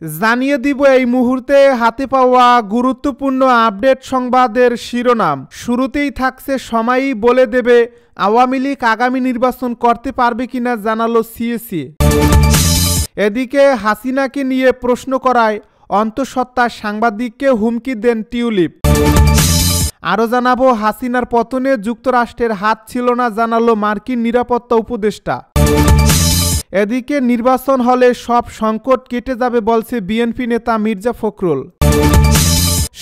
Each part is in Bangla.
জানিয়ে দিব এই মুহূর্তে হাতে পাওয়া গুরুত্বপূর্ণ আপডেট সংবাদের শিরোনাম। শুরুতেই থাকছে সময়ই বলে দেবে আওয়ামী লীগ আগামী নির্বাচন করতে পারবে কিনা জানালো সিএসি। এদিকে হাসিনাকে নিয়ে প্রশ্ন করায় অন্তঃসত্ত্বা সাংবাদিককে হুমকি দেন টিউলিপ। আরও জানাবো হাসিনার পতনে যুক্তরাষ্ট্রের হাত ছিল না জানালো মার্কিন নিরাপত্তা উপদেষ্টা। এদিকে নির্বাচন হলে সব সংকট কেটে যাবে বলছে বিএনপি নেতা মির্জা ফখরুল।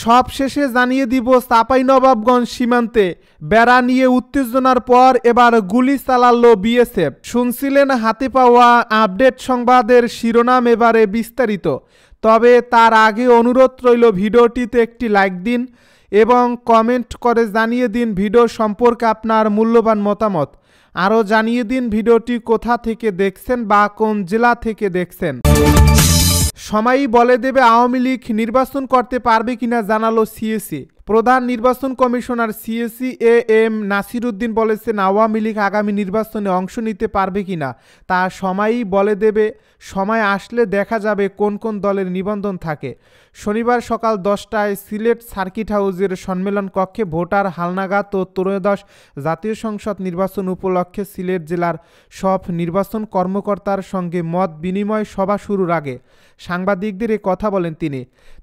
সব শেষে জানিয়ে দিব চাঁপাইনবাবগঞ্জ সীমান্তে বেড়া নিয়ে উত্তেজনার পর এবার গুলি চালালো বিএসএফ। শুনছিলেন হাতে পাওয়া আপডেট সংবাদের শিরোনাম, এবারে বিস্তারিত। তবে তার আগে অনুরোধ রইল ভিডিওটিতে একটি লাইক দিন এবং কমেন্ট করে জানিয়ে দিন ভিডিও সম্পর্কে আপনার মূল্যবান মতামত। আরও জানিয়ে দিন ভিডিওটি কোথা থেকে দেখছেন বা কোন জেলা থেকে দেখছেন। সময়ই বলে দেবে আওয়ামী লীগ নির্বাচন করতে পারবে কিনা জানালো সিএসি। প্রধান নির্বাচন commissioner CAC M Nasir Uddin বলেছেন আওয়ামী লীগ আগামী নির্বাচনে অংশ নিতে পারবে কিনা তা সময়ই বলে দেবে। সময় আসলে দেখা যাবে কোন কোন দলের নিবন্ধন থাকে। শনিবার সকাল 10টায় সিলেট সার্কিট হাউসের সম্মেলন কক্ষে ভোটার হালনাগাদ ও ত্রয়োদশ জাতীয় সংসদ নির্বাচন উপলক্ষে সিলেট জেলার সব নির্বাচন কর্মকর্তার সঙ্গে মত বিনিময় সভা শুরুর আগে সাংবাদিকদের এ কথা বলেন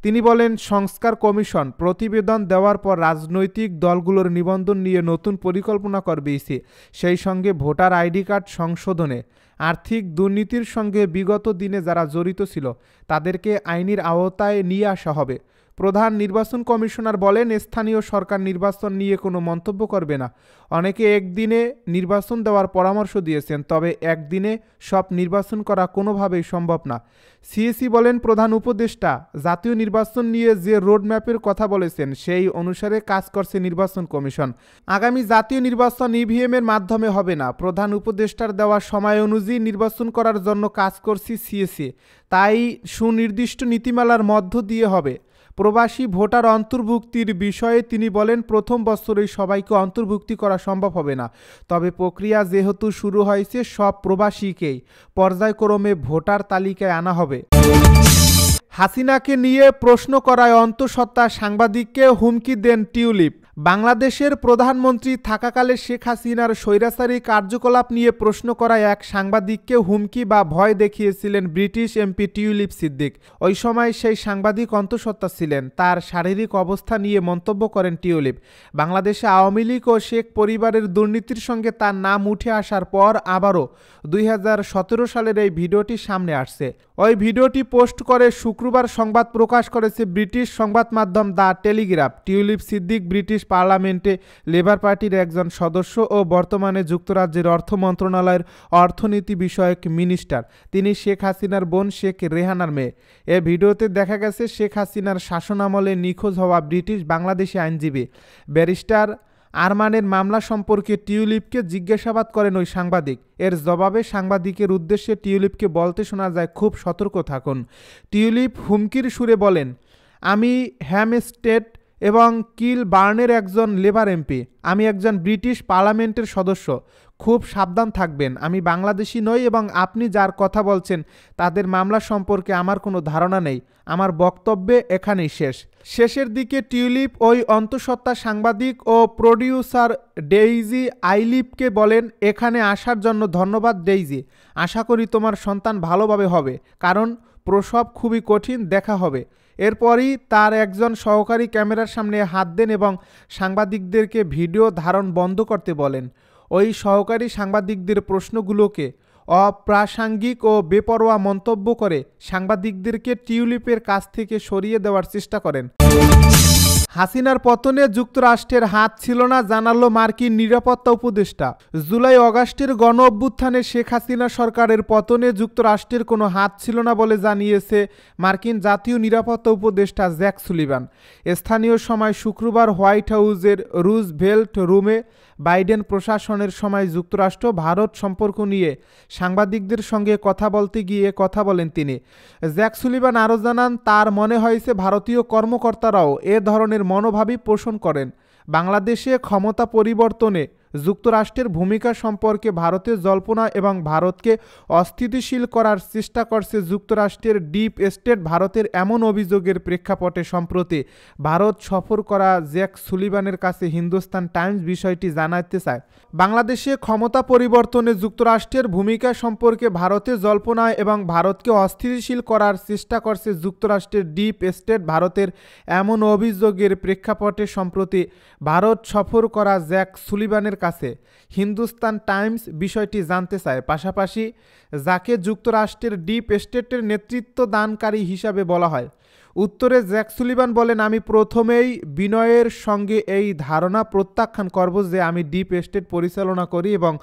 তিনি বলেন সংস্কার কমিশন প্রতিবেদন দেওয়ার পর রাজনৈতিক দলগুলোর নিবন্ধন নিয়ে নতুন পরিকল্পনা করবে ইসি। সেই সঙ্গে ভোটার আইডি কার্ড সংশোধনে আর্থিক দুর্নীতির সঙ্গে বিগত দিনে যারা জড়িত ছিল তাদেরকে আইনের আওতায় নিয়ে আসা হবে। প্রধান নির্বাচন কমিশনার বলেন স্থানীয় সরকার নির্বাচন নিয়ে কোনো মন্তব্য করবে না। অনেকে একদিনে নির্বাচন দেওয়ার পরামর্শ দিয়েছেন, তবে একদিনে সব নির্বাচন করা কোনোভাবেই সম্ভব না। সিএসি বলেন প্রধান উপদেষ্টা জাতীয় নির্বাচন নিয়ে যে রোডম্যাপের কথা বলেছেন সেই অনুসারে কাজ করছে নির্বাচন কমিশন। আগামী জাতীয় নির্বাচন ইভিএমের মাধ্যমে হবে না। প্রধান উপদেষ্টার দেওয়া সময় অনুযায়ী নির্বাচন করার জন্য কাজ করছি সিএসি, তাই সুনির্দিষ্ট নীতিমালার মধ্য দিয়ে হবে। প্রবাসী ভোটার অন্তর্ভুক্তির বিষয়ে তিনি বলেন প্রথম বছরেই সবাইকে অন্তর্ভুক্তি করা সম্ভব হবে না, তবে প্রক্রিয়া যেহেতু শুরু হয়েছে সব প্রবাসীকেই পর্যায়ক্রমে ভোটার তালিকায় আনা হবে। হাসিনাকে নিয়ে প্রশ্ন করায় অন্তঃসত্ত্বা সাংবাদিককে হুমকি দেন টিউলিপ। বাংলাদেশের প্রধানমন্ত্রী থাকাকালে শেখ হাসিনার স্বৈরাচারী কার্যকলাপ নিয়ে প্রশ্ন করায় এক সাংবাদিককে হুমকি বা ভয় দেখিয়েছিলেন ব্রিটিশ এমপি টিউলিপ সিদ্দিক। ওই সময় সেই সাংবাদিক অন্তঃসত্ত্বা ছিলেন। তার শারীরিক অবস্থা নিয়ে মন্তব্য করেন টিউলিপ। বাংলাদেশে আওয়ামী লীগ ও শেখ পরিবারের দুর্নীতির সঙ্গে তার নাম উঠে আসার পর আবারও 2017 সালের এই ভিডিওটি সামনে আসছে। ওই ভিডিওটি পোস্ট করে শুক্রবার সংবাদ প্রকাশ করেছে ব্রিটিশ সংবাদ মাধ্যম the Telegraph. Tulip Siddique British পার্লামেন্টে লেবার পার্টির একজন সদস্য ও বর্তমানে যুক্তরাজ্যের অর্থ মন্ত্রণালয়ের অর্থনীতি বিষয়ক মিনিস্টার। তিনি শেখ হাসিনার বোন শেখ রেহানার মেয়ে। এ ভিডিওতে দেখা গেছে শেখ হাসিনার শাসনামলে নিখোঁজ হওয়া ব্রিটিশ বাংলাদেশি আইনজীবী ব্যারিস্টার আরমানের মামলা সম্পর্কে টিউলিপকে জিজ্ঞাসাবাদ করেন ওই সাংবাদিক। এর জবাবে সাংবাদিকের উদ্দেশ্যে টিউলিপকে বলতে শোনা যায় খুব সতর্ক থাকুন। টিউলিপ হুমকির সুরে বলেন আমি হ্যামস্টেড এবং কিল বার্নের একজন লেবার এমপি, আমি একজন ব্রিটিশ পার্লামেন্টের সদস্য, খুব সাবধান থাকবেন। আমি বাংলাদেশি নই এবং আপনি যার কথা বলছেন তাদের মামলা সম্পর্কে আমার কোনো ধারণা নেই। আমার বক্তব্যে এখানেই শেষের দিকে টিউলিপ ওই অন্তঃসত্ত্বা সাংবাদিক ও প্রডিউসার ডেইজি আইলিপকে বলেন এখানে আসার জন্য ধন্যবাদ ডেইজি, আশা করি তোমার সন্তান ভালোভাবে হবে, কারণ প্রসব খুবই কঠিন, দেখা হবে। এরপরই তার একজন সহকারী ক্যামেরার সামনে হাত দেন এবং সাংবাদিকদেরকে ভিডিও ধারণ বন্ধ করতে বলেন। ওই সহকারী সাংবাদিকদের প্রশ্নগুলোকে অপ্রাসঙ্গিক ও বেপরোয়া মন্তব্য করে সাংবাদিকদেরকে টিউলিপের কাছ থেকে সরিয়ে দেওয়ার চেষ্টা করেন। হাসিনার পতনে যুক্তরাষ্ট্রের হাত ছিল না জানালো মার্কিন নিরাপত্তা উপদেষ্টা। জুলাই অগাস্টের গণ অভ্যুত্থানে শেখ হাসিনা সরকারের পতনে যুক্তরাষ্ট্রের কোনো হাত ছিল না বলে জানিয়েছে মার্কিন জাতীয় নিরাপত্তা উপদেষ্টা জ্যাক সুলিভান। স্থানীয় সময় শুক্রবার হোয়াইট হাউসের রুজভেল্ট রুমে বাইডেন প্রশাসনের সময় যুক্তরাষ্ট্র ভারত সম্পর্ক নিয়ে সাংবাদিকদের সঙ্গে কথা বলতে গিয়ে কথা বলেন তিনি। জ্যাক সুলিভান আরও জানান তার মনে হয়েছে ভারতীয় কর্মকর্তারাও এ ধরনের মনোভাবই পোষণ করেন। বাংলাদেশে ক্ষমতা পরিবর্তনে যুক্তরাষ্ট্রের ভূমিকা সম্পর্কে ভারতের জল্পনা এবং ভারতকে অস্থিতিশীল করার চেষ্টা করছে যুক্তরাষ্ট্রের ডিপ স্টেট ভারতের এমন অভিযোগের প্রেক্ষাপটে সম্প্রতি ভারত সফর করা জ্যাক সুলিভানের কাছে হিন্দুস্তান টাইমস বিষয়টি জানাতে চায়। বাংলাদেশে ক্ষমতা পরিবর্তনে যুক্তরাষ্ট্রের ভূমিকা সম্পর্কে ভারতের জল্পনা এবং ভারতকে অস্থিতিশীল করার চেষ্টা করছে যুক্তরাষ্ট্রের ডিপ স্টেট ভারতের এমন অভিযোগের প্রেক্ষাপটে সম্প্রতি ভারত সফর করা জ্যাক সুলিভানের কাছে হিন্দুস্তান টাইমস বিষয়টি জানতে চায়। পাশাপাশি যাকে যুক্তরাষ্ট্রের ডিপ স্টেটের নেতৃত্ব দানকারী হিসাবে বলা হয়। উত্তরে জ্যাক সুলিভান বলেন, আমি প্রথমেই বিনয়ের সঙ্গে এই ধারণা প্রত্যাখ্যান করব যে আমি ডিপ স্টেট পরিচালনা করি এবং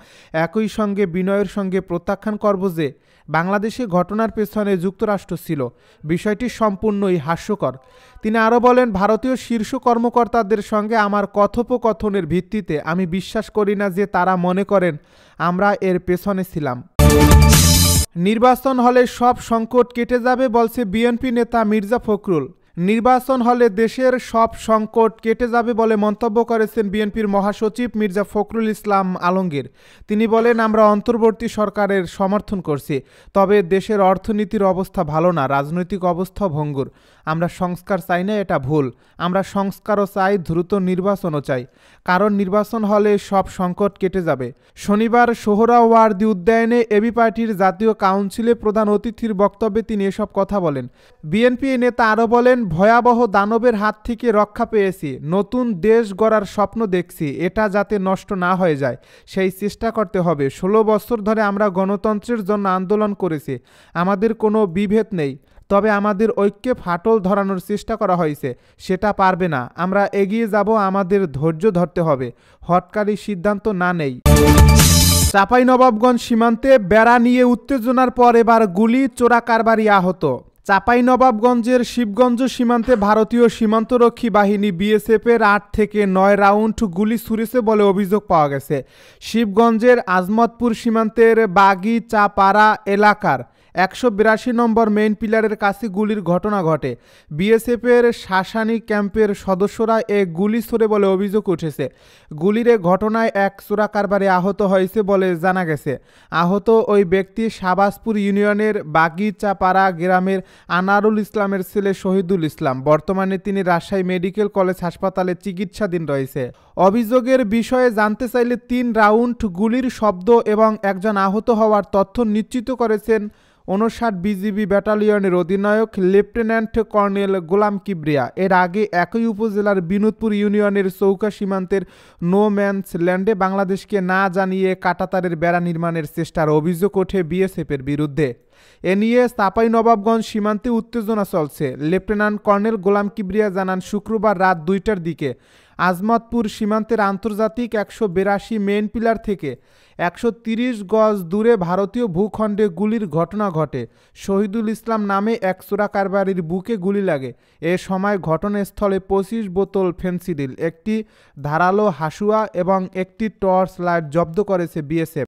একই সঙ্গে বিনয়ের সঙ্গে প্রত্যাখ্যান করব যে বাংলাদেশে ঘটনার পেছনে যুক্তরাষ্ট্র ছিল। বিষয়টি সম্পূর্ণই হাস্যকর। তিনি আরও বলেন, ভারতীয় শীর্ষ কর্মকর্তাদের সঙ্গে আমার কথোপকথনের ভিত্তিতে আমি বিশ্বাস করি না যে তারা মনে করেন আমরা এর পেছনে ছিলাম। নির্বাচন হলে সব সংকট কেটে যাবে বলছে বিএনপি নেতা মির্জা ফখরুল। নির্বাচন হলে দেশের সব সংকট কেটে যাবে বলে মন্তব্য করেছেন বিএনপির মহাসচিব মির্জা ফখরুল ইসলাম আলমগীর। তিনি বলেন, আমরা অন্তর্বর্তী সরকারের সমর্থন করছি, তবে দেশের অর্থনীতির অবস্থা ভালো না, রাজনৈতিক অবস্থা ভঙ্গুর। আমরা সংস্কার চাই না, এটা ভুল। আমরা সংস্কারও চাই, দ্রুত নির্বাচনও চাই, কারণ নির্বাচন হলে সব সংকট কেটে যাবে। শনিবার সোহরাওয়ার্দী উদ্যানে এবি পার্টির জাতীয় কাউন্সিলে প্রধান অতিথির বক্তব্যে তিনি এসব কথা বলেন। বিএনপি নেতা আরও বলেন, ভয়াবহ দানবের হাত থেকে রক্ষা পেয়েছি, নতুন দেশ গড়ার স্বপ্ন দেখছি, এটা যাতে নষ্ট না হয়ে যায় সেই চেষ্টা করতে হবে। 16 বছর ধরে আমরা গণতন্ত্রের জন্য আন্দোলন করেছি, আমাদের কোনো বিভেদ নেই, তবে আমাদের ঐক্যে ফাটল ধরানোর চেষ্টা করা হয়েছে, সেটা পারবে না। আমরা এগিয়ে যাব, আমাদের ধৈর্য ধরতে হবে, হঠকারী সিদ্ধান্ত না নেই। চাঁপাইনবাবগঞ্জ সীমান্তে বেড়া নিয়ে উত্তেজনার পর এবার গুলি, চোরাকারবারি আহত। চাঁপাইনবাবগঞ্জের শিবগঞ্জ সীমান্তে ভারতীয় সীমান্তরক্ষী বাহিনী বিএসএফের 8 থেকে 9 রাউন্ড গুলি ছুড়েছে বলে অভিযোগ পাওয়া গেছে। শিবগঞ্জের আজমতপুর সীমান্তের বাগিচাপাড়া এলাকার 182 নম্বর মেইন পিলারের কাছে গুলির ঘটনা ঘটে। বিএসএফের শাসানি ক্যাম্পের সদস্যরা এ গুলি ছোড়ে বলে অভিযোগ উঠেছে। গুলির এ ঘটনায় এক চোরাকারবারি আহত হয়েছে বলে জানা গেছে। আহত ওই ব্যক্তি শাহবাজপুর ইউনিয়নের বাগিচাপাড়া গ্রামের আনারুল ইসলামের ছেলে শহীদুল ইসলাম। বর্তমানে তিনি রাজশাহী মেডিকেল কলেজ হাসপাতালে চিকিৎসাধীন রয়েছে। অভিযোগের বিষয়ে জানতে চাইলে 3 রাউন্ড গুলির শব্দ এবং একজন আহত হওয়ার তথ্য নিশ্চিত করেছেন 59 বিজিবি ব্যাটালিয়নের অধিনায়ক লেফটেন্যান্ট কর্নেল গোলাম কিবরিয়া। এর আগে একই উপজেলার বিনোদপুর ইউনিয়নের চৌকা সীমান্তের নো ম্যানস ল্যান্ডে বাংলাদেশকে না জানিয়ে কাঁটাতারের বেড়া নির্মাণের চেষ্টার অভিযোগ ওঠে বিএসএফের বিরুদ্ধে। এ নিয়ে চাঁপাইনবাবগঞ্জ সীমান্তে উত্তেজনা চলছে। লেফটেন্যান্ট কর্নেল গোলাম কিবরিয়া জানান, শুক্রবার রাত 2টার দিকে আজমতপুর সীমান্তের আন্তর্জাতিক 182 মেইন পিলার থেকে 130 গজ দূরে ভারতীয় ভূখণ্ডে গুলির ঘটনা ঘটে। শহীদুল ইসলাম নামে এক চোরাকারবারির বুকে গুলি লাগে। এ সময় ঘটনাস্থলে 25 বোতল ফেনসিডিল, একটি ধারালো হাসুয়া এবং একটি টর্চ লাইট জব্দ করেছে বিএসএফ।